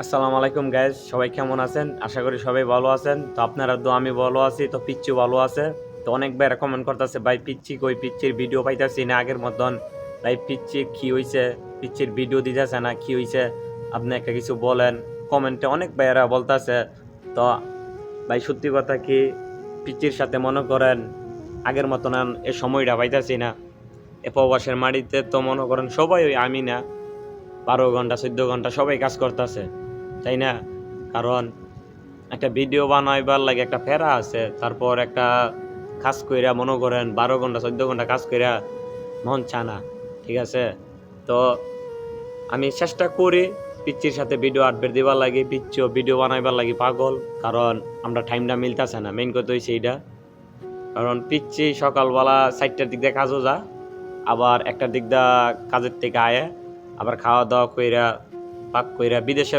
আসসালামু আলাইকুম গাইজ, সবাই কেমন আছেন? আশা করি সবাই ভালো আছেন। তো আপনারা তো আমি ভালো আছি, তো পিচ্চু ভালো আছে। তো অনেক ভাই কমেন্ট করতেছে, ভাই পিচ্চি কই, পিচ্চির ভিডিও পাইতাছি না আগের মতন। ভাই পিচ্চি কি হইছে, পিচ্চির ভিডিও দিতেছে না, কি হইছে আপনি একটা কিছু বলেন। কমেন্টে অনেক ভাইয়েরা বলতাছে। তো ভাই সত্যি কথা কি, পিচ্চির সাথে মনে করেন আগের মতন আর এ সময়টা পাইতাছি না। এ প্রবাসের মাটিতে তো মনে করেন সবাই ওই আমি না 12 ঘন্টা 14 ঘন্টা সবাই কাজ করতেছে, তাই না? কারণ একটা ভিডিও বানাইবার লাগে একটা প্যারা আছে, তারপর একটা কাজ কইরা মনে করেন 12 ঘন্টা 14 ঘন্টা কাজ কইরা মন চানা, ঠিক আছে? তো আমি চেষ্টা করি পিচ্চির সাথে ভিডিও আপডেট দিবার লাগে, পিচ্চিও ভিডিও বানাইবার লাগে পাগল। কারণ আমরা টাইমটা মিলতেছে না, মেইন কথা হইছে এইটা। কারণ পিচ্চি সকালবেলা 4টার দিক দিয়ে কাজও যা, আবার একটা দিক দা কাজের থেকে আয়ে আবার খাওয়া দাওয়া কইরা পাক কইরা বিদেশে